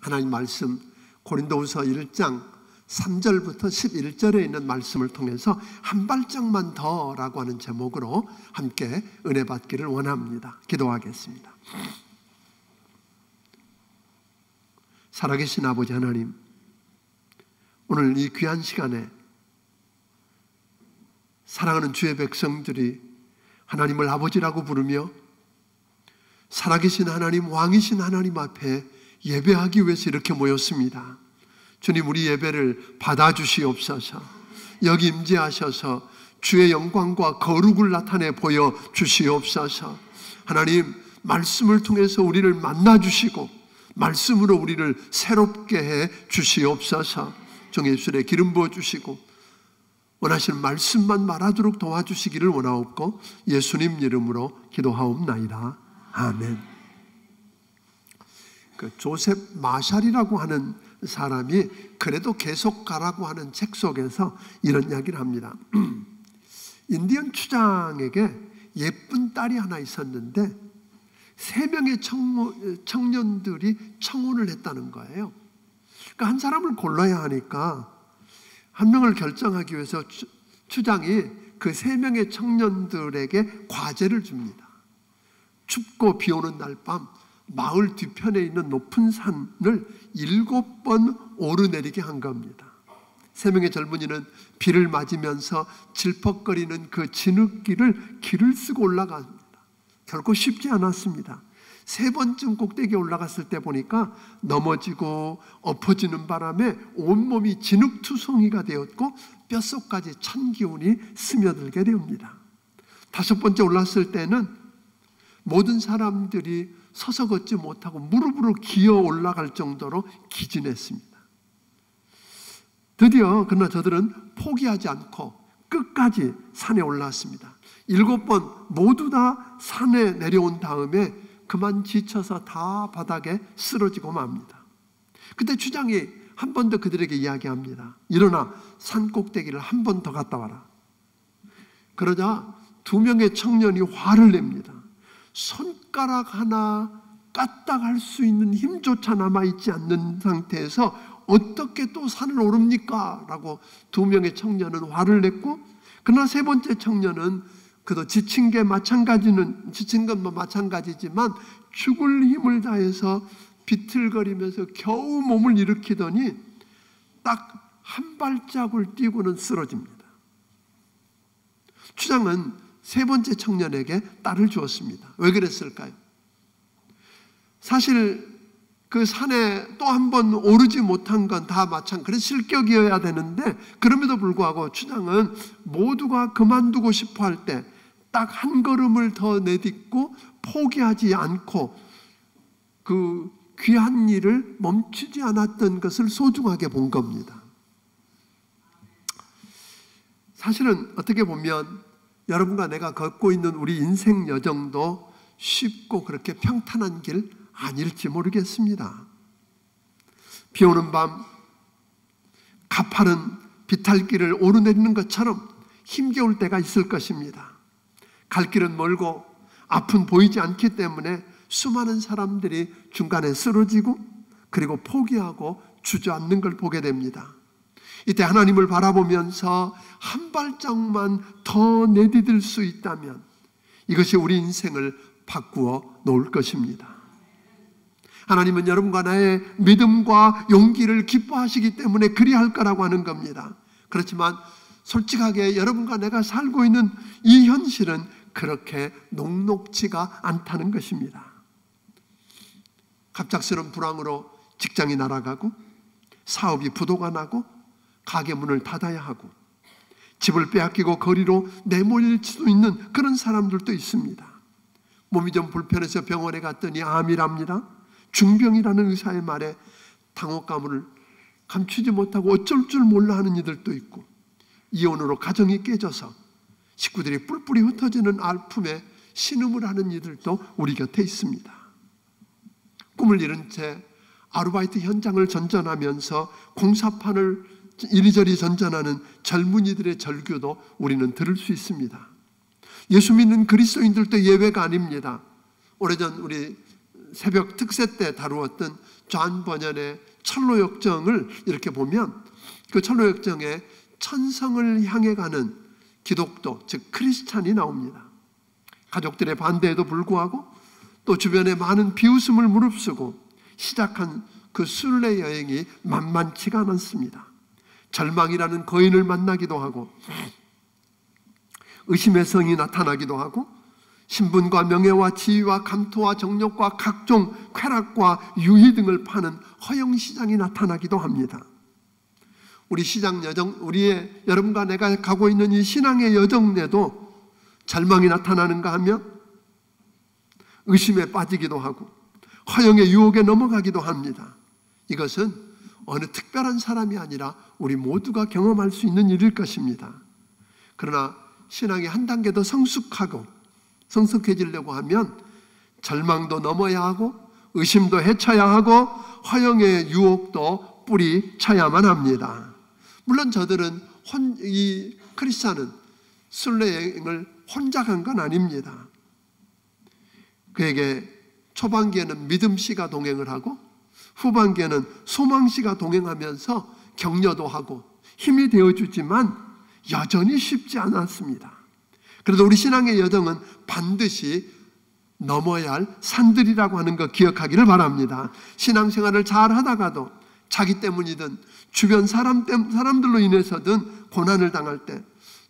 하나님 말씀 고린도후서 1장 3절부터 11절에 있는 말씀을 통해서 한 발짝만 더라고 하는 제목으로 함께 은혜 받기를 원합니다. 기도하겠습니다. 살아계신 아버지 하나님, 오늘 이 귀한 시간에 사랑하는 주의 백성들이 하나님을 아버지라고 부르며 살아계신 하나님, 왕이신 하나님 앞에 예배하기 위해서 이렇게 모였습니다. 주님, 우리 예배를 받아주시옵소서. 여기 임재하셔서 주의 영광과 거룩을 나타내 보여주시옵소서. 하나님, 말씀을 통해서 우리를 만나주시고 말씀으로 우리를 새롭게 해 주시옵소서. 종 예술에 기름 부어주시고 원하시는 말씀만 말하도록 도와주시기를 원하옵고 예수님 이름으로 기도하옵나이다. 아멘. 조셉 마샬이라고 하는 사람이 그래도 계속 가라고 하는 책 속에서 이런 이야기를 합니다. 인디언 추장에게 예쁜 딸이 하나 있었는데 3명의 청년들이 청혼을 했다는 거예요. 그러니까 한 사람을 골라야 하니까 한 명을 결정하기 위해서 추장이 그 3명의 청년들에게 과제를 줍니다. 춥고 비 오는 날 밤 마을 뒤편에 있는 높은 산을 7번 오르내리게 한 겁니다. 3명의 젊은이는 비를 맞으면서 질퍽거리는 그 진흙길을 길을 쓰고 올라갑니다. 결코 쉽지 않았습니다. 3번쯤 꼭대기에 올라갔을 때 보니까 넘어지고 엎어지는 바람에 온몸이 진흙투성이가 되었고 뼛속까지 찬 기운이 스며들게 됩니다. 5번째 올랐을 때는 모든 사람들이 서서 걷지 못하고 무릎으로 기어 올라갈 정도로 기진했습니다. 드디어 그러나 저들은 포기하지 않고 끝까지 산에 올랐습니다. 7번 모두 다 산에 내려온 다음에 그만 지쳐서 다 바닥에 쓰러지고 맙니다. 그때 추장이 한 번 더 그들에게 이야기합니다. 일어나 산 꼭대기를 한 번 더 갔다 와라. 그러자 2명의 청년이 화를 냅니다. 손가락 하나 까딱할 수 있는 힘조차 남아있지 않는 상태에서 어떻게 또 산을 오릅니까? 라고 2명의 청년은 화를 냈고, 그러나 3번째 청년은 그도 지친 것만 마찬가지지만 죽을 힘을 다해서 비틀거리면서 겨우 몸을 일으키더니 딱 한 발짝을 뛰고는 쓰러집니다. 추장은 3번째 청년에게 딸을 주었습니다. 왜 그랬을까요? 사실 그 산에 또 한 번 오르지 못한 건 다 그래서 실격이어야 되는데, 그럼에도 불구하고 추장은 모두가 그만두고 싶어 할 때 딱 한 걸음을 더 내딛고 포기하지 않고 그 귀한 일을 멈추지 않았던 것을 소중하게 본 겁니다. 사실은 어떻게 보면 여러분과 내가 걷고 있는 우리 인생 여정도 쉽고 그렇게 평탄한 길 아닐지 모르겠습니다. 비 오는 밤 가파른 비탈길을 오르내리는 것처럼 힘겨울 때가 있을 것입니다. 갈 길은 멀고 앞은 보이지 않기 때문에 수많은 사람들이 중간에 쓰러지고 그리고 포기하고 주저앉는 걸 보게 됩니다. 이때 하나님을 바라보면서 한 발짝만 더 내디딜 수 있다면 이것이 우리 인생을 바꾸어 놓을 것입니다. 하나님은 여러분과 나의 믿음과 용기를 기뻐하시기 때문에 그리할 거라고 하는 겁니다. 그렇지만 솔직하게 여러분과 내가 살고 있는 이 현실은 그렇게 녹록지가 않다는 것입니다. 갑작스러운 불황으로 직장이 날아가고 사업이 부도가 나고 가게 문을 닫아야 하고 집을 빼앗기고 거리로 내몰릴 수도 있는 그런 사람들도 있습니다. 몸이 좀 불편해서 병원에 갔더니 암이랍니다. 중병이라는 의사의 말에 당혹감을 감추지 못하고 어쩔 줄 몰라 하는 이들도 있고, 이혼으로 가정이 깨져서 식구들이 뿔뿔이 흩어지는 아픔에 신음을 하는 이들도 우리 곁에 있습니다. 꿈을 잃은 채 아르바이트 현장을 전전하면서 공사판을 이리저리 전전하는 젊은이들의 절규도 우리는 들을 수 있습니다. 예수 믿는 그리스도인들도 예외가 아닙니다. 오래전 우리 새벽 특세 때 다루었던 존 버년의 철로역정을 이렇게 보면 그 철로역정에 천성을 향해 가는 기독도, 즉 크리스찬이 나옵니다. 가족들의 반대에도 불구하고 또 주변에 많은 비웃음을 무릅쓰고 시작한 그 순례 여행이 만만치가 않습니다. 절망이라는 거인을 만나기도 하고 의심의 성이 나타나기도 하고 신분과 명예와 지위와 감토와 정력과 각종 쾌락과 유희 등을 파는 허영시장이 나타나기도 합니다. 우리 시장 여정, 우리의 여러분과 내가 가고 있는 이 신앙의 여정에도 절망이 나타나는가 하면 의심에 빠지기도 하고 허영의 유혹에 넘어가기도 합니다. 이것은 어느 특별한 사람이 아니라 우리 모두가 경험할 수 있는 일일 것입니다. 그러나 신앙이 한 단계 더 성숙해지려고 하면 절망도 넘어야 하고 의심도 헤쳐야 하고 허영의 유혹도 뿌리쳐야만 합니다. 물론 저들은 이 크리스찬은 순례여행을 혼자 간 건 아닙니다. 그에게 초반기에는 믿음씨가 동행을 하고 후반기에는 소망씨가 동행하면서 격려도 하고 힘이 되어주지만 여전히 쉽지 않았습니다. 그래도 우리 신앙의 여정은 반드시 넘어야 할 산들이라고 하는 거 기억하기를 바랍니다. 신앙생활을 잘 하다가도 자기 때문이든 주변 사람들로 인해서든 고난을 당할 때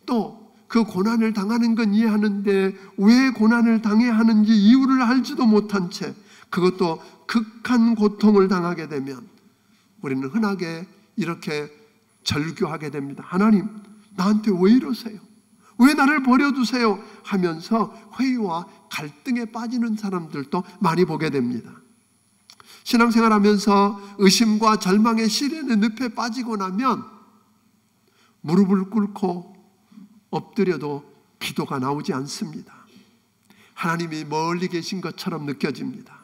또 그 고난을 당하는 건 이해하는데 왜 고난을 당해야 하는지 이유를 알지도 못한 채 그것도 극한 고통을 당하게 되면 우리는 흔하게 이렇게 절규하게 됩니다. 하나님, 나한테 왜 이러세요? 왜 나를 버려두세요? 하면서 회의와 갈등에 빠지는 사람들도 많이 보게 됩니다. 신앙생활하면서 의심과 절망의 시련의 늪에 빠지고 나면 무릎을 꿇고 엎드려도 기도가 나오지 않습니다. 하나님이 멀리 계신 것처럼 느껴집니다.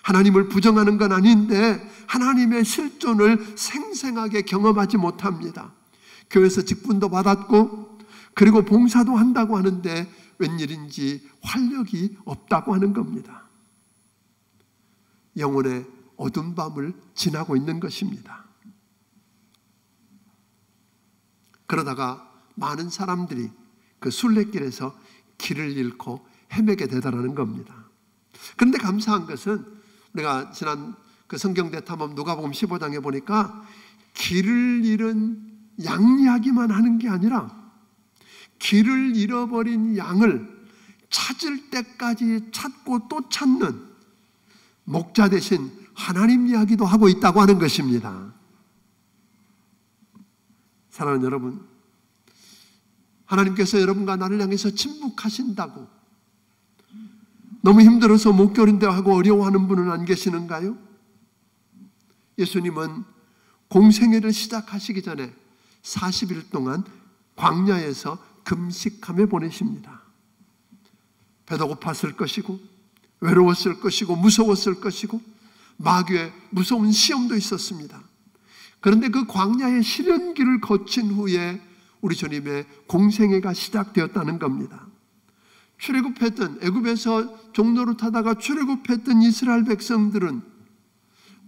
하나님을 부정하는 건 아닌데 하나님의 실존을 생생하게 경험하지 못합니다. 교회에서 직분도 받았고 그리고 봉사도 한다고 하는데 웬일인지 활력이 없다고 하는 겁니다. 영혼의 어두운 밤을 지나고 있는 것입니다. 그러다가 많은 사람들이 그 순례길에서 길을 잃고 헤매게 되더라는 겁니다. 그런데 감사한 것은 우리가 지난 그 성경 대탐험 누가복음 15장에 보니까 길을 잃은 양 이야기만 하는 게 아니라 길을 잃어버린 양을 찾을 때까지 찾고 또 찾는 목자 대신 하나님 이야기도 하고 있다고 하는 것입니다. 사랑하는 여러분, 하나님께서 여러분과 나를 향해서 침묵하신다고 너무 힘들어서 못 견딘다고 어려워하는 분은 안 계시는가요? 예수님은 공생애를 시작하시기 전에 40일 동안 광야에서 금식하며 보내십니다. 배도 고팠을 것이고 외로웠을 것이고 무서웠을 것이고 마귀의 무서운 시험도 있었습니다. 그런데 그 광야의 시련길을 거친 후에 우리 주님의 공생애가 시작되었다는 겁니다. 출애굽했던 애굽에서 종로를 타다가 출애굽했던 이스라엘 백성들은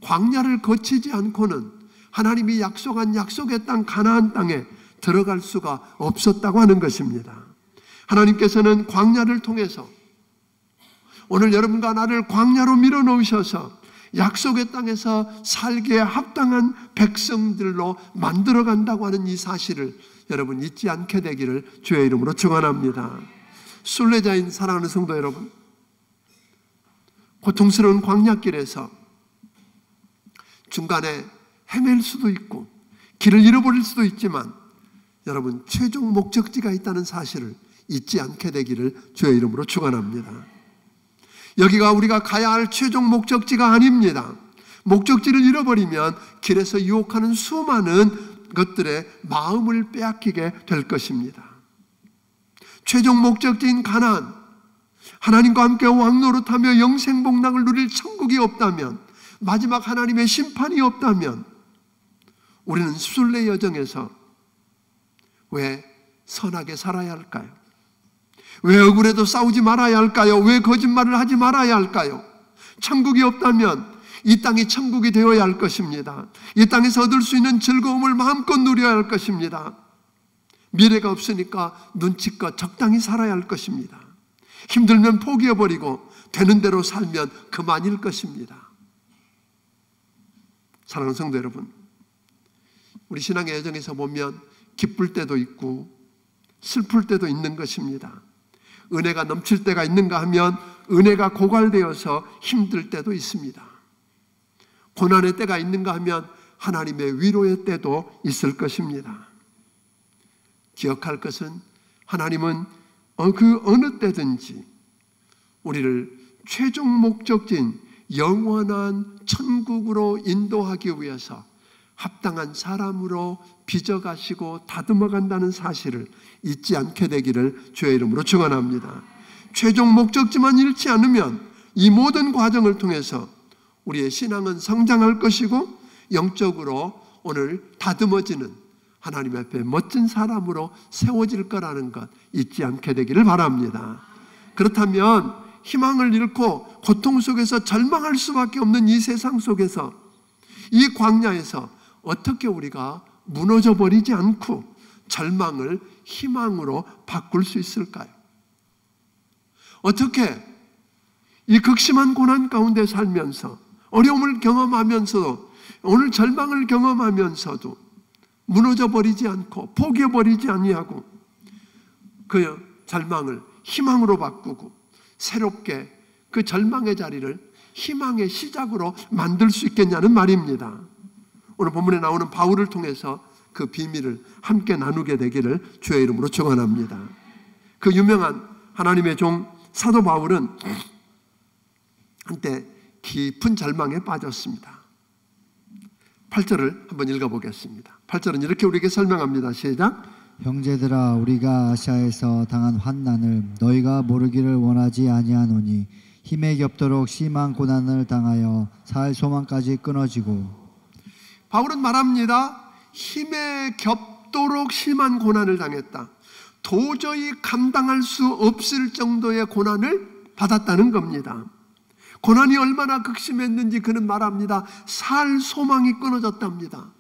광야를 거치지 않고는 하나님이 약속한 약속의 땅 가나안 땅에 들어갈 수가 없었다고 하는 것입니다. 하나님께서는 광야를 통해서 오늘 여러분과 나를 광야로 밀어넣으셔서 약속의 땅에서 살기에 합당한 백성들로 만들어간다고 하는 이 사실을 여러분 잊지 않게 되기를 주의 이름으로 축원합니다. 순례자인 사랑하는 성도 여러분, 고통스러운 광야길에서 중간에 헤맬 수도 있고 길을 잃어버릴 수도 있지만 여러분 최종 목적지가 있다는 사실을 잊지 않게 되기를 주의 이름으로 축원합니다. 여기가 우리가 가야 할 최종 목적지가 아닙니다. 목적지를 잃어버리면 길에서 유혹하는 수많은 것들의 마음을 빼앗기게 될 것입니다. 최종 목적지인 가나안, 하나님과 함께 왕노릇하며 영생복락을 누릴 천국이 없다면, 마지막 하나님의 심판이 없다면 우리는 순례 여정에서 왜 선하게 살아야 할까요? 왜 억울해도 싸우지 말아야 할까요? 왜 거짓말을 하지 말아야 할까요? 천국이 없다면 이 땅이 천국이 되어야 할 것입니다. 이 땅에서 얻을 수 있는 즐거움을 마음껏 누려야 할 것입니다. 미래가 없으니까 눈치껏 적당히 살아야 할 것입니다. 힘들면 포기해버리고 되는 대로 살면 그만일 것입니다. 사랑하는 성도 여러분, 우리 신앙의 여정에서 보면 기쁠 때도 있고 슬플 때도 있는 것입니다. 은혜가 넘칠 때가 있는가 하면 은혜가 고갈되어서 힘들 때도 있습니다. 고난의 때가 있는가 하면 하나님의 위로의 때도 있을 것입니다. 기억할 것은 하나님은 그 어느 때든지 우리를 최종 목적지인 영원한 천국으로 인도하기 위해서 합당한 사람으로 빚어가시고 다듬어 간다는 사실을 잊지 않게 되기를 주의 이름으로 축원합니다. 최종 목적지만 잃지 않으면 이 모든 과정을 통해서 우리의 신앙은 성장할 것이고 영적으로 오늘 다듬어지는 하나님 앞에 멋진 사람으로 세워질 거라는 것 잊지 않게 되기를 바랍니다. 그렇다면 희망을 잃고 고통 속에서 절망할 수밖에 없는 이 세상 속에서, 이 광야에서 어떻게 우리가 무너져 버리지 않고 절망을 희망으로 바꿀 수 있을까요? 어떻게 이 극심한 고난 가운데 살면서 어려움을 경험하면서도, 오늘 절망을 경험하면서도 무너져 버리지 않고 포기해 버리지 아니하고 그 절망을 희망으로 바꾸고 새롭게 그 절망의 자리를 희망의 시작으로 만들 수 있겠냐는 말입니다. 오늘 본문에 나오는 바울을 통해서 그 비밀을 함께 나누게 되기를 주의 이름으로 축원합니다. 그 유명한 하나님의 종 사도 바울은 한때 깊은 절망에 빠졌습니다. 8절을 한번 읽어보겠습니다. 8절은 이렇게 우리에게 설명합니다. 시작. 형제들아, 우리가 아시아에서 당한 환난을 너희가 모르기를 원하지 아니하노니 힘에 겹도록 심한 고난을 당하여 살 소망까지 끊어지고. 바울은 말합니다. 힘에 겹도록 심한 고난을 당했다. 도저히 감당할 수 없을 정도의 고난을 받았다는 겁니다. 고난이 얼마나 극심했는지 그는 말합니다. 살 소망이 끊어졌답니다.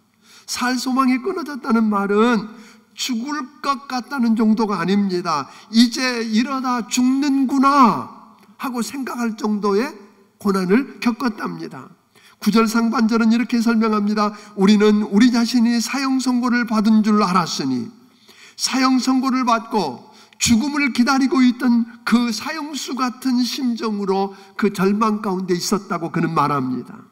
살 소망이 끊어졌다는 말은 죽을 것 같다는 정도가 아닙니다. 이제 이러다 죽는구나 하고 생각할 정도의 고난을 겪었답니다. 9절 상반절은 이렇게 설명합니다. 우리는 우리 자신이 사형 선고를 받은 줄 알았으니, 사형 선고를 받고 죽음을 기다리고 있던 그 사형수 같은 심정으로 그 절망 가운데 있었다고 그는 말합니다.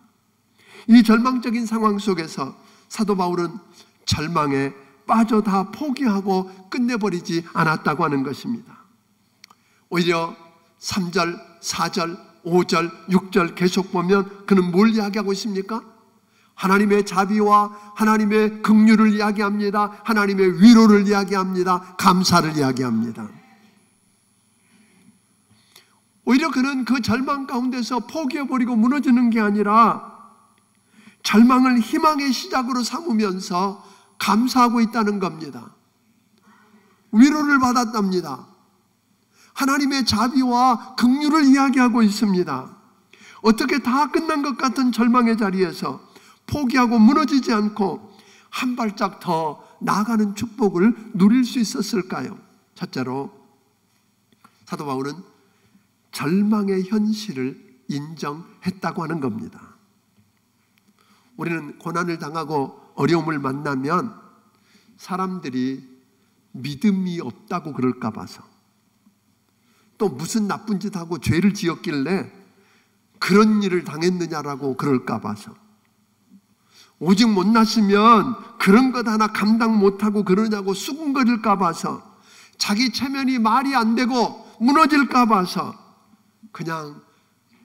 이 절망적인 상황 속에서 사도 바울은 절망에 빠져 다 포기하고 끝내버리지 않았다고 하는 것입니다. 오히려 3절, 4절, 5절, 6절 계속 보면 그는 뭘 이야기하고 있습니까? 하나님의 자비와 하나님의 긍휼을 이야기합니다. 하나님의 위로를 이야기합니다. 감사를 이야기합니다. 오히려 그는 그 절망 가운데서 포기해버리고 무너지는 게 아니라 절망을 희망의 시작으로 삼으면서 감사하고 있다는 겁니다. 위로를 받았답니다. 하나님의 자비와 긍휼을 이야기하고 있습니다. 어떻게 다 끝난 것 같은 절망의 자리에서 포기하고 무너지지 않고 한 발짝 더 나아가는 축복을 누릴 수 있었을까요? 첫째로 사도 바울은 절망의 현실을 인정했다고 하는 겁니다. 우리는 고난을 당하고 어려움을 만나면 사람들이 믿음이 없다고 그럴까 봐서, 또 무슨 나쁜 짓 하고 죄를 지었길래 그런 일을 당했느냐라고 그럴까 봐서, 오직 못났으면 그런 것 하나 감당 못하고 그러냐고 수군거릴까 봐서, 자기 체면이 말이 안 되고 무너질까 봐서 그냥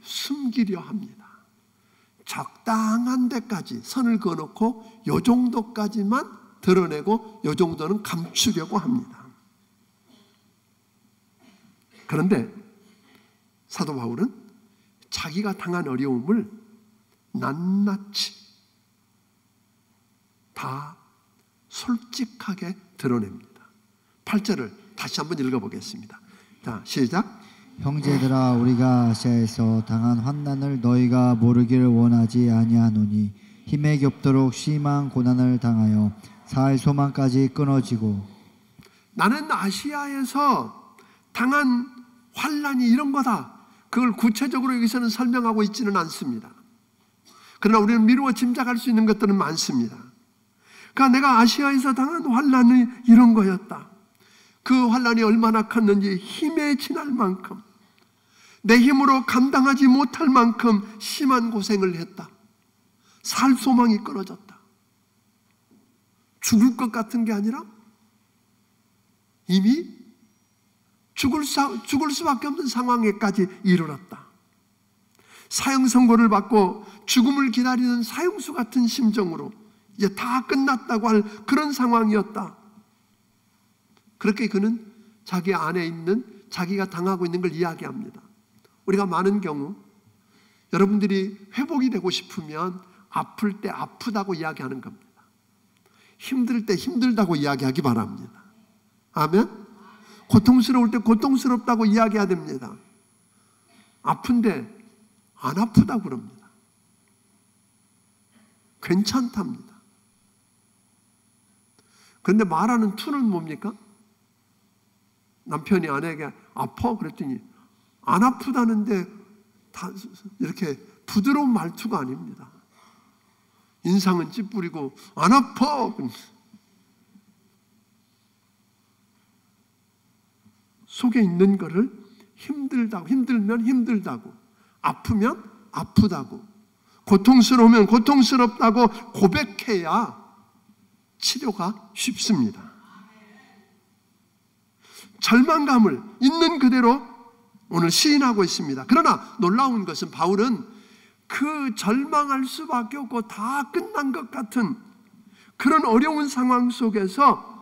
숨기려 합니다. 적당한 데까지 선을 그어놓고 요 정도까지만 드러내고 요 정도는 감추려고 합니다. 그런데 사도 바울은 자기가 당한 어려움을 낱낱이 다 솔직하게 드러냅니다. 8절을 다시 한번 읽어보겠습니다. 자, 시작. 형제들아 우리가 아시아에서 당한 환난을 너희가 모르기를 원하지 아니하노니 힘에 겹도록 심한 고난을 당하여 살 소망까지 끊어지고. 나는 아시아에서 당한 환난이 이런 거다, 그걸 구체적으로 여기서는 설명하고 있지는 않습니다. 그러나 우리는 미루어 짐작할 수 있는 것들은 많습니다. 그러니까 내가 아시아에서 당한 환난이 이런 거였다. 그 환난이 얼마나 컸는지 힘에 지날 만큼, 내 힘으로 감당하지 못할 만큼 심한 고생을 했다. 살 소망이 끊어졌다. 죽을 것 같은 게 아니라 이미 죽을 수밖에 없는 상황에까지 이르렀다. 사형 선고를 받고 죽음을 기다리는 사형수 같은 심정으로 이제 다 끝났다고 할 그런 상황이었다. 그렇게 그는 자기 안에 있는, 자기가 당하고 있는 걸 이야기합니다. 우리가 많은 경우 여러분들이 회복이 되고 싶으면 아플 때 아프다고 이야기하는 겁니다. 힘들 때 힘들다고 이야기하기 바랍니다. 아멘? 고통스러울 때 고통스럽다고 이야기해야 됩니다. 아픈데 안 아프다고 그럽니다. 괜찮답니다. 그런데 말하는 투는 뭡니까? 남편이 아내에게 아파? 그랬더니 안 아프다는데 다 이렇게 부드러운 말투가 아닙니다. 인상은 찌푸리고 안 아파! 속에 있는 거를 힘들다고, 힘들면 힘들다고, 아프면 아프다고, 고통스러우면 고통스럽다고 고백해야 치료가 쉽습니다. 절망감을 있는 그대로 오늘 시인하고 있습니다. 그러나 놀라운 것은 바울은 그 절망할 수밖에 없고 다 끝난 것 같은 그런 어려운 상황 속에서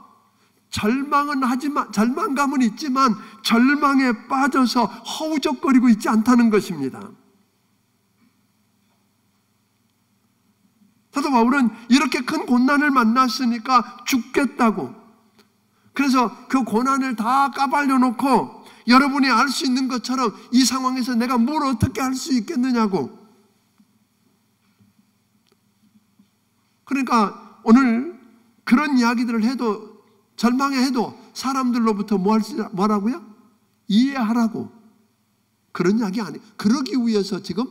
절망은 하지만, 절망감은 있지만 절망에 빠져서 허우적거리고 있지 않다는 것입니다. 사도 바울은 이렇게 큰 고난을 만났으니까 죽겠다고, 그래서 그 고난을 다 까발려 놓고 여러분이 알 수 있는 것처럼 이 상황에서 내가 뭘 어떻게 할 수 있겠느냐고. 그러니까 오늘 그런 이야기들을 해도, 절망해 해도 사람들로부터 뭐라고요? 이해하라고. 그런 이야기 아니에요. 그러기 위해서 지금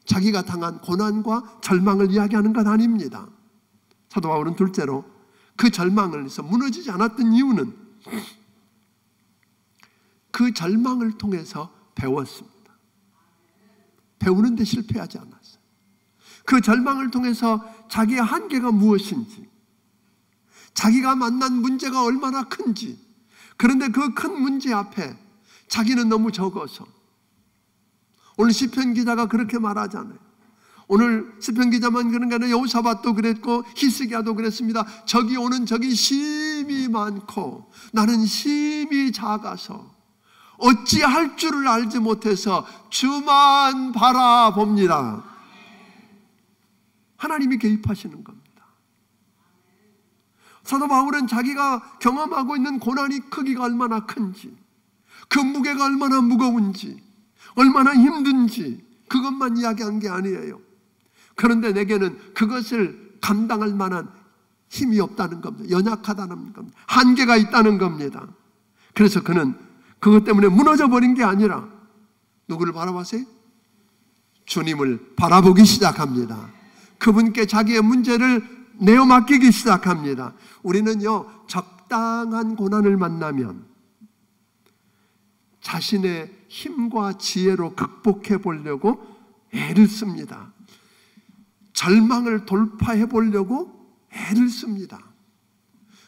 자기가 당한 고난과 절망을 이야기하는 건 아닙니다. 사도 바울은 둘째로 그 절망을 해서 무너지지 않았던 이유는 그 절망을 통해서 배웠습니다. 배우는데 실패하지 않았어요. 그 절망을 통해서 자기의 한계가 무엇인지, 자기가 만난 문제가 얼마나 큰지, 그런데 그 큰 문제 앞에 자기는 너무 적어서, 오늘 시편 기자가 그렇게 말하잖아요. 오늘 시편 기자만 그런 게 아니라 여호사밧도 그랬고 히스기야도 그랬습니다. 적이 오는 적이 심히 많고 나는 심히 작아서 어찌할 줄을 알지 못해서 주만 바라봅니다. 하나님이 개입하시는 겁니다. 사도 바울은 자기가 경험하고 있는 고난이 크기가 얼마나 큰지, 그 무게가 얼마나 무거운지, 얼마나 힘든지 그것만 이야기한 게 아니에요. 그런데 내게는 그것을 감당할 만한 힘이 없다는 겁니다. 연약하다는 겁니다. 한계가 있다는 겁니다. 그래서 그는 그것 때문에 무너져 버린 게 아니라 누구를 바라보세요? 주님을 바라보기 시작합니다. 그분께 자기의 문제를 내어 맡기기 시작합니다. 우리는요, 적당한 고난을 만나면 자신의 힘과 지혜로 극복해 보려고 애를 씁니다. 절망을 돌파해 보려고 애를 씁니다.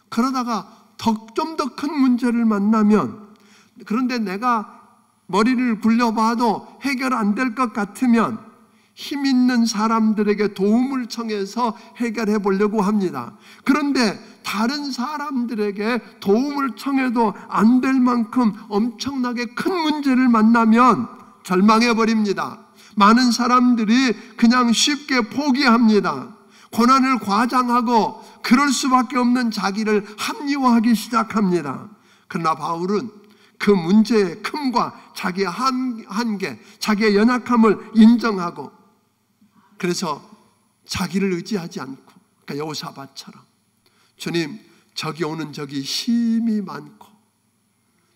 그러다가 좀 더 큰 문제를 만나면, 그런데 내가 머리를 굴려봐도 해결 안 될 것 같으면 힘 있는 사람들에게 도움을 청해서 해결해 보려고 합니다. 그런데 다른 사람들에게 도움을 청해도 안 될 만큼 엄청나게 큰 문제를 만나면 절망해 버립니다. 많은 사람들이 그냥 쉽게 포기합니다. 고난을 과장하고 그럴 수밖에 없는 자기를 합리화하기 시작합니다. 그러나 바울은 그 문제의 큼과 자기의 한계, 자기의 연약함을 인정하고, 그래서 자기를 의지하지 않고, 그러니까 여호사밧처럼 주님, 적이 오는 적이 심히 많고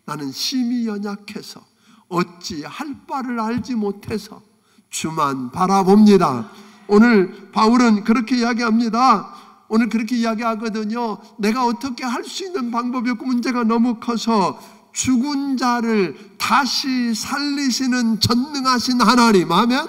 나는 심히 연약해서 어찌 할 바를 알지 못해서 주만 바라봅니다. 오늘 바울은 그렇게 이야기합니다. 오늘 그렇게 이야기하거든요. 내가 어떻게 할 수 있는 방법이 없고 문제가 너무 커서 죽은 자를 다시 살리시는 전능하신 하나님, 아멘?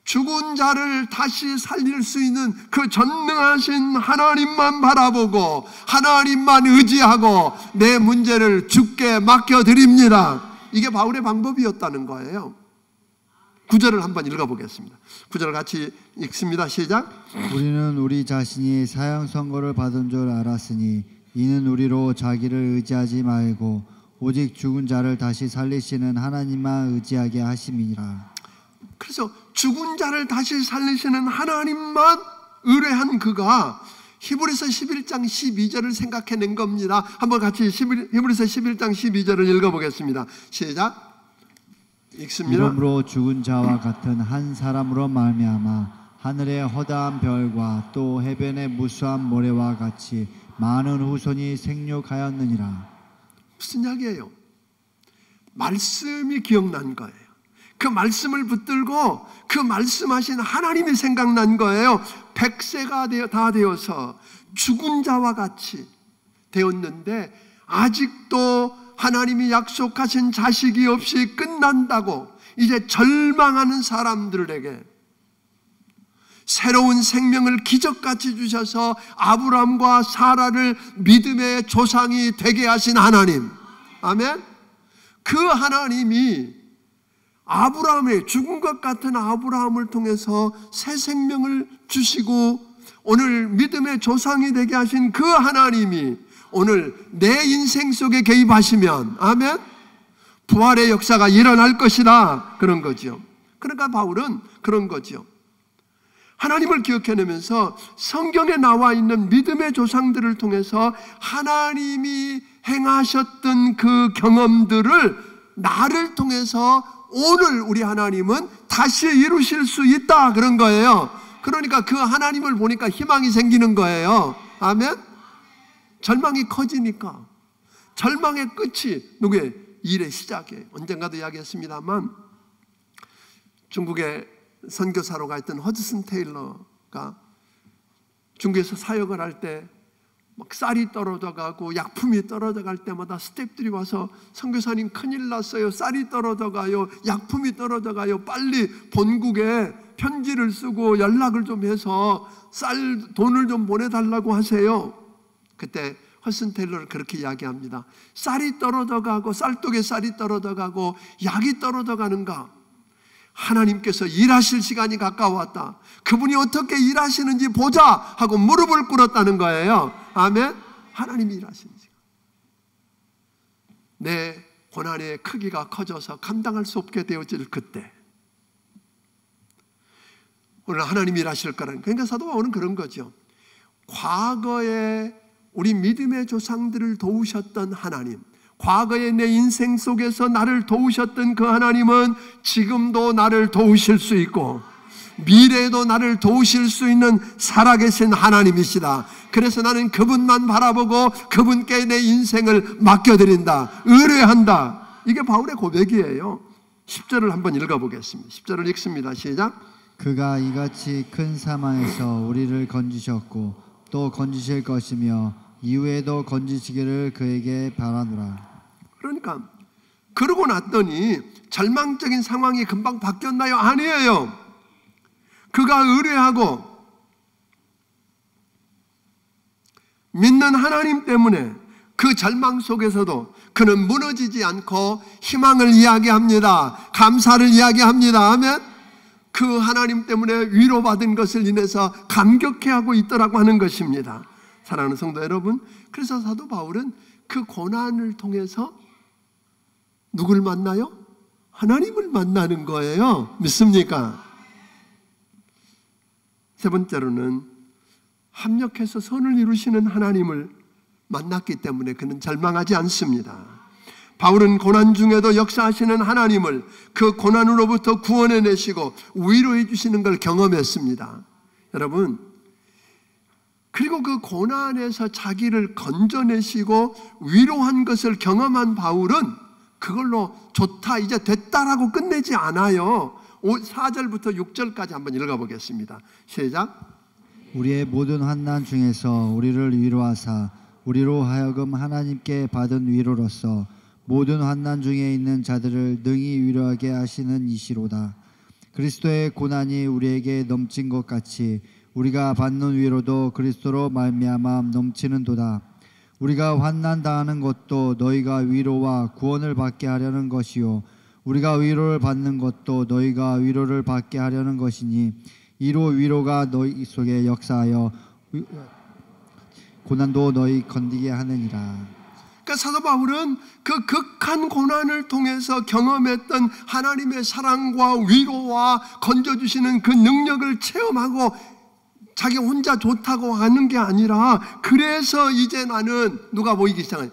죽은 자를 다시 살릴 수 있는 그 전능하신 하나님만 바라보고 하나님만 의지하고 내 문제를 주께 맡겨드립니다. 이게 바울의 방법이었다는 거예요. 9절을 한번 읽어보겠습니다. 9절 같이 읽습니다. 시작. 우리는 우리 자신이 사형 선고를 받은 줄 알았으니 이는 우리로 자기를 의지하지 말고 오직 죽은 자를 다시 살리시는 하나님만 의지하게 하심이니라. 그래서 죽은 자를 다시 살리시는 하나님만 의뢰한 그가 히브리서 11장 12절을 생각해낸 겁니다. 한번 같이 히브리서 11장 12절을 읽어보겠습니다. 시작. 읽습니다. 이러므로 죽은 자와 같은 한 사람으로 말미암아 하늘의 허다한 별과 또 해변의 무수한 모래와 같이 많은 후손이 생육하였느니라. 무슨 이야기예요? 말씀이 기억난 거예요. 그 말씀을 붙들고 그 말씀하신 하나님이 생각난 거예요. 100세가 다 되어서 죽은 자와 같이 되었는데 아직도 하나님이 약속하신 자식이 없이 끝난다고 이제 절망하는 사람들에게 새로운 생명을 기적같이 주셔서 아브라함과 사라를 믿음의 조상이 되게 하신 하나님, 아멘. 그 하나님이 아브라함의 죽은 것 같은 아브라함을 통해서 새 생명을 주시고 오늘 믿음의 조상이 되게 하신 그 하나님이 오늘 내 인생 속에 개입하시면, 아멘, 부활의 역사가 일어날 것이다, 그런 거죠. 그러니까 바울은 그런 거죠. 하나님을 기억해내면서 성경에 나와 있는 믿음의 조상들을 통해서 하나님이 행하셨던 그 경험들을 나를 통해서 오늘 우리 하나님은 다시 이루실 수 있다, 그런 거예요. 그러니까 그 하나님을 보니까 희망이 생기는 거예요. 아멘. 절망이 커지니까 절망의 끝이 누구의? 일의 시작이에요. 언젠가도 이야기했습니다만 중국에 선교사로 가 있던 허드슨 테일러가 중국에서 사역을 할 때 막 쌀이 떨어져 가고 약품이 떨어져 갈 때마다 스태프들이 와서 선교사님 큰일 났어요, 쌀이 떨어져 가요, 약품이 떨어져 가요, 빨리 본국에 편지를 쓰고 연락을 좀 해서 쌀 돈을 좀 보내달라고 하세요. 그때 허슨 테일러를 그렇게 이야기합니다. 쌀이 떨어져 가고 쌀독에 쌀이 떨어져 가고 약이 떨어져 가는가? 하나님께서 일하실 시간이 가까웠다. 그분이 어떻게 일하시는지 보자 하고 무릎을 꿇었다는 거예요. 아멘. 하나님이 일하시는 시간. 내 고난의 크기가 커져서 감당할 수 없게 되어질 그때 오늘 하나님이 일하실 거라는, 그러니까 사도 바울은 그런 거죠. 과거에 우리 믿음의 조상들을 도우셨던 하나님, 과거의 내 인생 속에서 나를 도우셨던 그 하나님은 지금도 나를 도우실 수 있고 미래에도 나를 도우실 수 있는 살아계신 하나님이시다. 그래서 나는 그분만 바라보고 그분께 내 인생을 맡겨드린다, 의뢰한다. 이게 바울의 고백이에요. 10절을 한번 읽어보겠습니다. 10절을 읽습니다. 시작. 그가 이같이 큰 사망에서 우리를 건지셨고 또 건지실 것이며 이후에도 건지시기를 그에게 바라노라. 그러니까 그러고 났더니 절망적인 상황이 금방 바뀌었나요? 아니에요. 그가 의뢰하고 믿는 하나님 때문에 그 절망 속에서도 그는 무너지지 않고 희망을 이야기합니다. 감사를 이야기합니다. 아멘. 그 하나님 때문에 위로받은 것을 인해서 감격해하고 있더라고 하는 것입니다. 사랑하는 성도 여러분, 그래서 사도 바울은 그 고난을 통해서 누굴 만나요? 하나님을 만나는 거예요. 믿습니까? 세 번째로는 합력해서 선을 이루시는 하나님을 만났기 때문에 그는 절망하지 않습니다. 바울은 고난 중에도 역사하시는 하나님을 그 고난으로부터 구원해내시고 위로해 주시는 걸 경험했습니다. 여러분, 그리고 그 고난에서 자기를 건져내시고 위로한 것을 경험한 바울은 그걸로 좋다, 이제 됐다라고 끝내지 않아요. 4절부터 6절까지 한번 읽어보겠습니다. 시작. 우리의 모든 환난 중에서 우리를 위로하사 우리로 하여금 하나님께 받은 위로로서 모든 환난 중에 있는 자들을 능히 위로하게 하시는 이시로다. 그리스도의 고난이 우리에게 넘친 것 같이 우리가 받는 위로도 그리스도로 말미암아 넘치는도다. 우리가 환난 당하는 것도 너희가 위로와 구원을 받게 하려는 것이요 우리가 위로를 받는 것도 너희가 위로를 받게 하려는 것이니 이로 위로가 너희 속에 역사하여 고난도 너희 건디게 하느니라. 그러니까 사도 바울은 그 극한 고난을 통해서 경험했던 하나님의 사랑과 위로와 건져주시는 그 능력을 체험하고 자기 혼자 좋다고 하는 게 아니라, 그래서 이제 나는 누가 보이기 시작해요?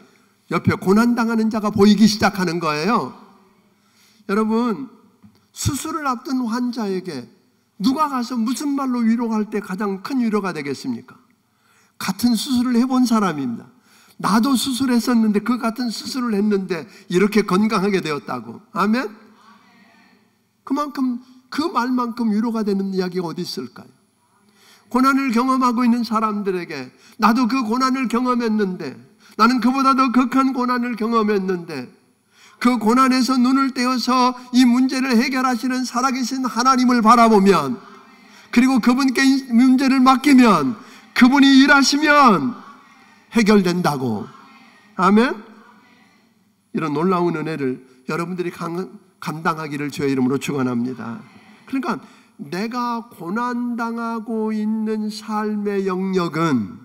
옆에 고난당하는 자가 보이기 시작하는 거예요. 여러분, 수술을 앞둔 환자에게 누가 가서 무슨 말로 위로할 때 가장 큰 위로가 되겠습니까? 같은 수술을 해본 사람입니다. 나도 수술했었는데 그 같은 수술을 했는데 이렇게 건강하게 되었다고. 아멘? 그만큼, 그 말만큼 위로가 되는 이야기가 어디 있을까요? 고난을 경험하고 있는 사람들에게 나도 그 고난을 경험했는데, 나는 그보다 더 극한 고난을 경험했는데, 그 고난에서 눈을 떼어서 이 문제를 해결하시는 살아계신 하나님을 바라보면, 그리고 그분께 이 문제를 맡기면, 그분이 일하시면 해결된다고. 아멘? 이런 놀라운 은혜를 여러분들이 감당하기를 주의 이름으로 축원합니다. 그러니까 내가 고난당하고 있는 삶의 영역은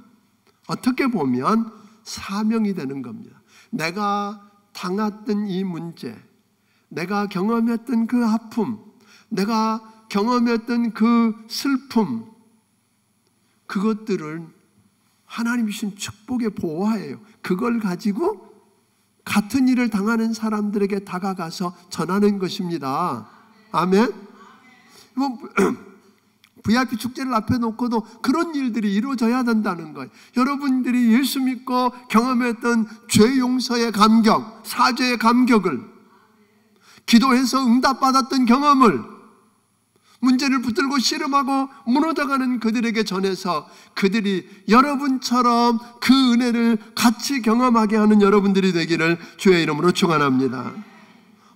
어떻게 보면 사명이 되는 겁니다. 내가 당했던 이 문제, 내가 경험했던 그 아픔, 내가 경험했던 그 슬픔, 그것들을 하나님 주신 축복의 보화예요. 그걸 가지고 같은 일을 당하는 사람들에게 다가가서 전하는 것입니다. 아멘? VIP 축제를 앞에 놓고도 그런 일들이 이루어져야 된다는 거예요. 여러분들이 예수 믿고 경험했던 죄 용서의 감격, 사죄의 감격을, 기도해서 응답받았던 경험을, 문제를 붙들고 씨름하고 무너져가는 그들에게 전해서 그들이 여러분처럼 그 은혜를 같이 경험하게 하는 여러분들이 되기를 주의 이름으로 축원합니다.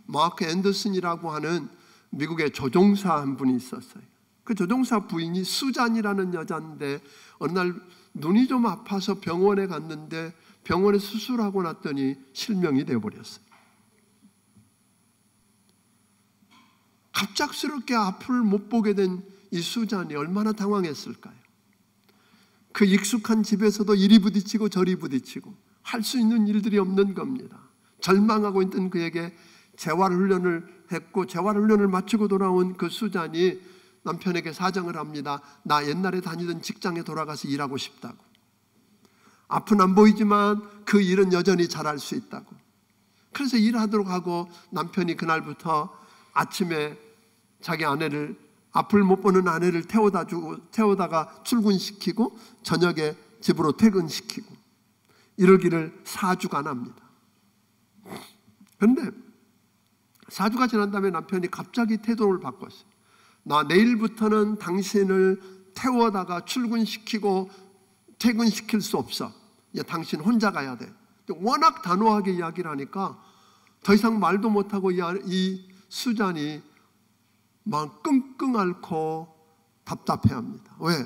마크 앤더슨이라고 하는 미국의 조종사 한 분이 있었어요. 그 조종사 부인이 수잔이라는 여자인데, 어느 날 눈이 좀 아파서 병원에 갔는데 병원에 수술하고 났더니 실명이 되어버렸어요. 갑작스럽게 앞을 못 보게 된 이 수잔이 얼마나 당황했을까요? 그 익숙한 집에서도 이리 부딪히고 저리 부딪히고 할 수 있는 일들이 없는 겁니다. 절망하고 있던 그에게 재활훈련을 했고, 재활훈련을 마치고 돌아온 그 수잔이 남편에게 사정을 합니다. 나 옛날에 다니던 직장에 돌아가서 일하고 싶다고. 앞은 안 보이지만 그 일은 여전히 잘할 수 있다고. 그래서 일하도록 하고, 남편이 그날부터 아침에 자기 아내를, 앞을 못 보는 아내를 태워다가 출근시키고 저녁에 집으로 퇴근시키고, 이러기를 4주간 합니다. 그런데 4주가 지난 다음에 남편이 갑자기 태도를 바꿨어요. 나 내일부터는 당신을 태워다가 출근시키고 퇴근시킬 수 없어. 이제 당신 혼자 가야 돼. 워낙 단호하게 이야기를 하니까 더 이상 말도 못하고 이 수잔이 막 끙끙 앓고 답답해합니다. 왜?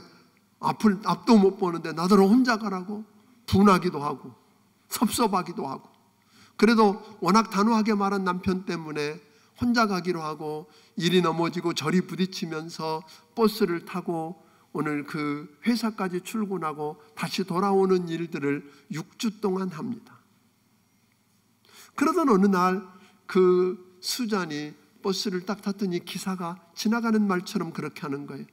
앞도 못 보는데 나더러 혼자 가라고? 분하기도 하고 섭섭하기도 하고. 그래도 워낙 단호하게 말한 남편 때문에 혼자 가기로 하고, 이리 넘어지고 저리 부딪히면서 버스를 타고 오늘 그 회사까지 출근하고 다시 돌아오는 일들을 6주 동안 합니다. 그러던 어느 날 그 수잔이 버스를 딱 탔더니 기사가 지나가는 말처럼 그렇게 하는 거예요.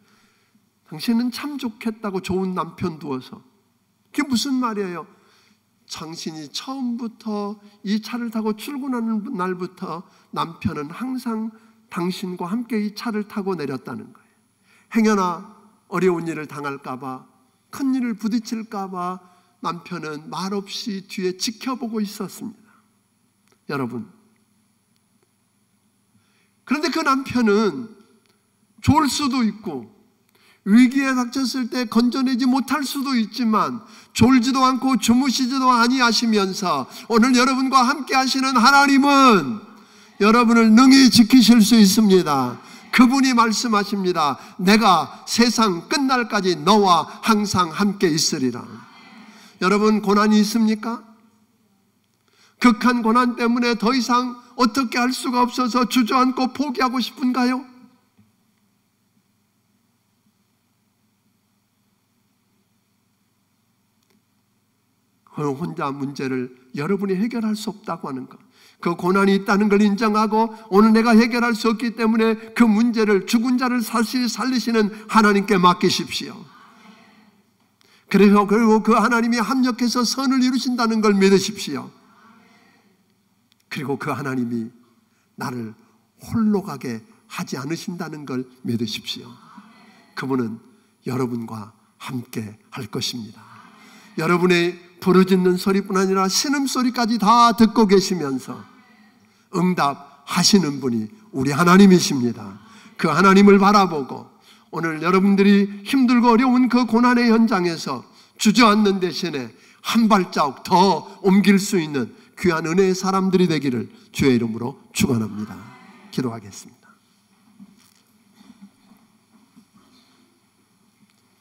당신은 참 좋겠다고, 좋은 남편 두어서. 그게 무슨 말이에요? 당신이 처음부터 이 차를 타고 출근하는 날부터 남편은 항상 당신과 함께 이 차를 타고 내렸다는 거예요. 행여나 어려운 일을 당할까봐, 큰 일을 부딪힐까봐 남편은 말없이 뒤에 지켜보고 있었습니다. 여러분, 그런데 그 남편은 좋을 수도 있고 위기에 닥쳤을 때 건져내지 못할 수도 있지만 졸지도 않고 주무시지도 아니하시면서 오늘 여러분과 함께 하시는 하나님은 여러분을 능히 지키실 수 있습니다. 그분이 말씀하십니다. 내가 세상 끝날까지 너와 항상 함께 있으리라. 여러분, 고난이 있습니까? 극한 고난 때문에 더 이상 어떻게 할 수가 없어서 주저앉고 포기하고 싶은가요? 혼자 문제를 여러분이 해결할 수 없다고 하는 것, 그 고난이 있다는 걸 인정하고 오늘 내가 해결할 수 없기 때문에 그 문제를 죽은 자를 다시 살리시는 하나님께 맡기십시오. 그리고 그 하나님이 합력해서 선을 이루신다는 걸 믿으십시오. 그리고 그 하나님이 나를 홀로 가게 하지 않으신다는 걸 믿으십시오. 그분은 여러분과 함께 할 것입니다. 여러분의 부르짖는 소리뿐 아니라 신음소리까지 다 듣고 계시면서 응답하시는 분이 우리 하나님이십니다. 그 하나님을 바라보고 오늘 여러분들이 힘들고 어려운 그 고난의 현장에서 주저앉는 대신에 한 발자국 더 옮길 수 있는 귀한 은혜의 사람들이 되기를 주의 이름으로 축원합니다. 기도하겠습니다.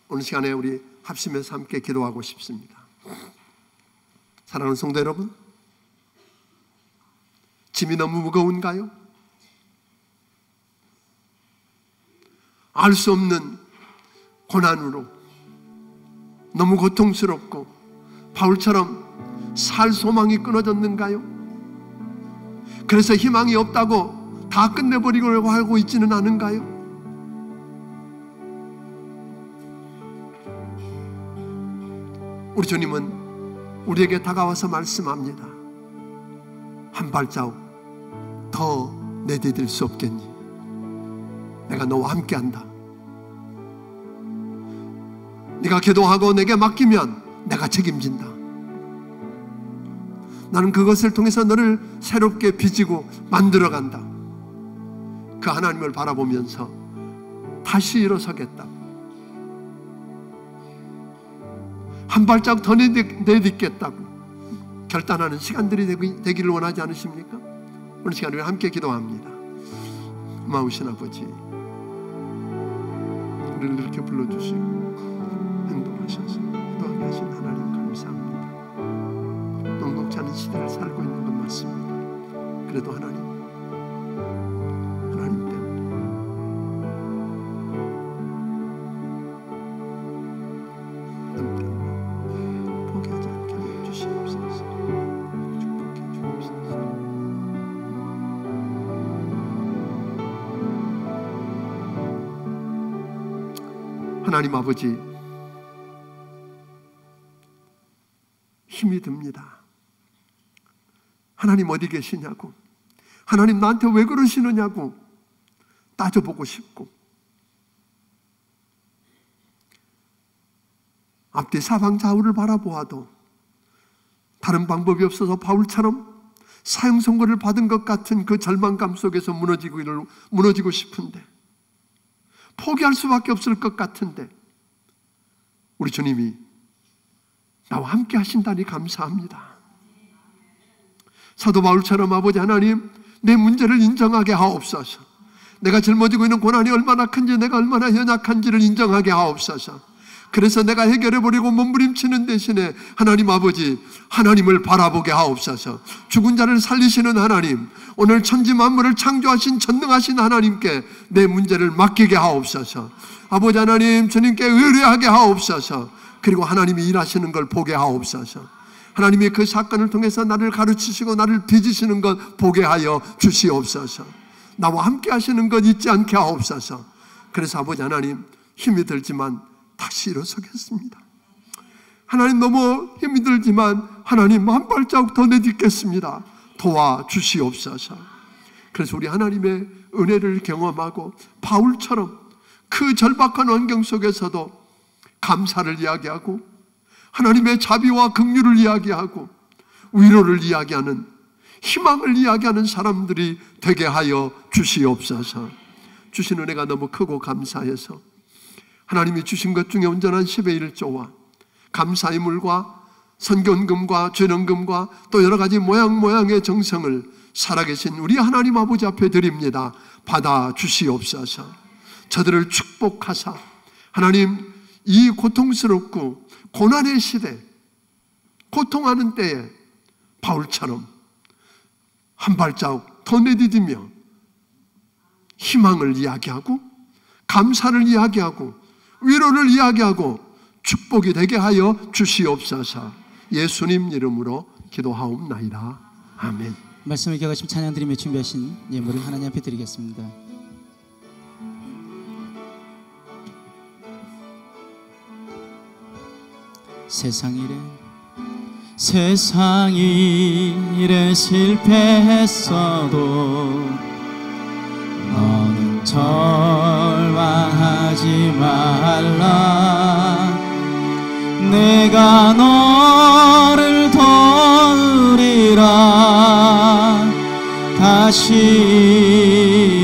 오늘 시간에 우리 합심해서 함께 기도하고 싶습니다. 사랑하는 성도 여러분, 짐이 너무 무거운가요? 알 수 없는 고난으로 너무 고통스럽고 바울처럼 살 소망이 끊어졌는가요? 그래서 희망이 없다고 다 끝내버리려고 하고 있지는 않은가요? 우리 주님은 우리에게 다가와서 말씀합니다. 한 발자국 더 내디딜 수 없겠니? 내가 너와 함께한다. 네가 기도하고 내게 맡기면 내가 책임진다. 나는 그것을 통해서 너를 새롭게 빚고 만들어간다. 그 하나님을 바라보면서 다시 일어서겠다. 한 발자국 더 내딛겠다고 결단하는 시간들이 되기를 원하지 않으십니까? 오늘 시간에 우리 함께 기도합니다. 마우신 아버지, 우리를 이렇게 불러주시고 행동하셔서 기도하게 하신 하나님 감사합니다. 녹록지 않은 시대를 살고 있는 건 맞습니다. 그래도 하나님 때문에 포기하지 않게 하여 주시옵소서. 축복해 주옵소서. 하나님 아버지, 힘이 듭니다. 하나님 어디 계시냐고, 하나님 나한테 왜 그러시느냐고 따져보고 싶고, 앞뒤 사방 좌우를 바라보아도 다른 방법이 없어서 바울처럼 사형 선고를 받은 것 같은 그 절망감 속에서 무너지고 싶은데, 포기할 수밖에 없을 것 같은데 우리 주님이 나와 함께 하신다니 감사합니다. 사도 바울처럼 아버지 하나님, 내 문제를 인정하게 하옵소서. 내가 짊어지고 있는 고난이 얼마나 큰지, 내가 얼마나 연약한지를 인정하게 하옵소서. 그래서 내가 해결해버리고 몸부림치는 대신에 하나님 아버지, 하나님을 바라보게 하옵소서. 죽은 자를 살리시는 하나님, 오늘 천지 만물을 창조하신 전능하신 하나님께 내 문제를 맡기게 하옵소서. 아버지 하나님, 주님께 의뢰하게 하옵소서. 그리고 하나님이 일하시는 걸 보게 하옵소서. 하나님이 그 사건을 통해서 나를 가르치시고 나를 빚으시는 것 보게 하여 주시옵소서. 나와 함께 하시는 것 잊지 않게 하옵소서. 그래서 아버지 하나님, 힘이 들지만 다시 일어서겠습니다. 하나님 너무 힘이 들지만 하나님 한 발자국 더 내딛겠습니다. 도와주시옵소서. 그래서 우리 하나님의 은혜를 경험하고 바울처럼 그 절박한 환경 속에서도 감사를 이야기하고 하나님의 자비와 긍휼을 이야기하고 위로를 이야기하는, 희망을 이야기하는 사람들이 되게 하여 주시옵소서. 주신 은혜가 너무 크고 감사해서 하나님이 주신 것 중에 온전한 10의 1조와 감사의 물과 선견금과 죄는금과 또 여러 가지 모양의 정성을 살아계신 우리 하나님 아버지 앞에 드립니다. 받아 주시옵소서. 저들을 축복하사 하나님, 이 고통스럽고 고난의 시대, 고통하는 때에 바울처럼 한 발자국 더 내디디며 희망을 이야기하고 감사를 이야기하고 위로를 이야기하고 축복이 되게 하여 주시옵소서. 예수님 이름으로 기도하옵나이다. 아멘. 말씀을 기억하시면 찬양 드리며 준비하신 예물을 하나님 앞에 드리겠습니다. 세상 일에 실패했어도 너는 절망하지 말라. 내가 너를 도우리라. 다시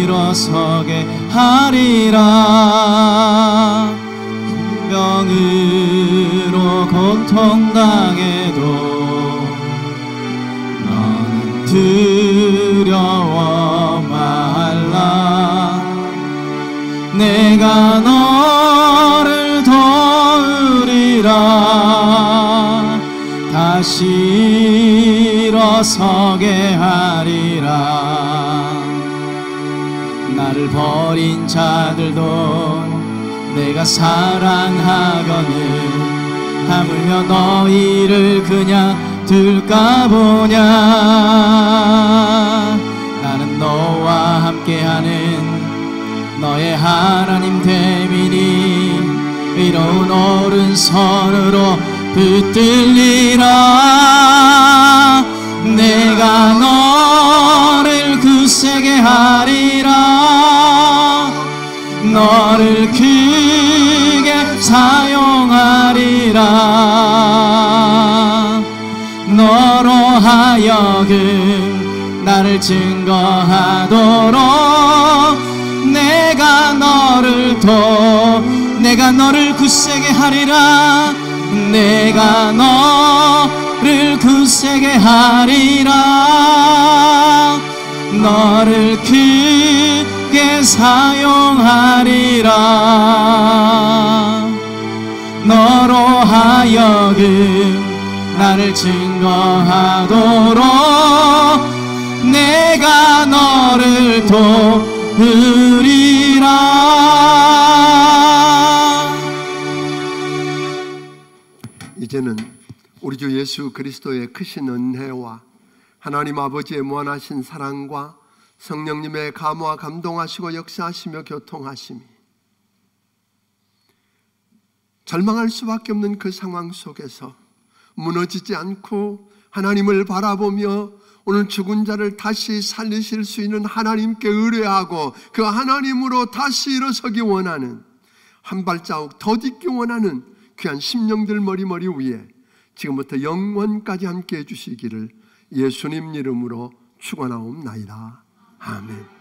일어서게 하리라. 병으로 고통당해도 너는 두려워 말라. 내가 너를 도우리라. 다시 일어서게 하리라. 나를 버린 자들도 내가 사랑하거늘 하물며 너희를 그냥 둘까 보냐. 나는 너와 함께하는 너의 하나님 됨이니 의로운 오른손으로 붙들리라. 내가 너를 굳세게 하리라. 너를 크게 사용하리라. 너로 하여금 나를 증거하도록 내가 너를 굳세게 하리라. 내가 너를 굳세게 하리라. 너를 크게 사용하리라. 너로 하여금 나를 증거하도록 내가 너를 도우리라. 이제는 우리 주 예수 그리스도의 크신 은혜와 하나님 아버지의 무한하신 사랑과 성령님의 감화 감동하시고 역사하시며 교통하심이 절망할 수밖에 없는 그 상황 속에서 무너지지 않고 하나님을 바라보며 오늘 죽은 자를 다시 살리실 수 있는 하나님께 의뢰하고 그 하나님으로 다시 일어서기 원하는, 한 발자국 더 딛기 원하는 귀한 심령들 머리 위에 지금부터 영원까지 함께 해주시기를 예수님 이름으로 축원하옵나이다. 아멘.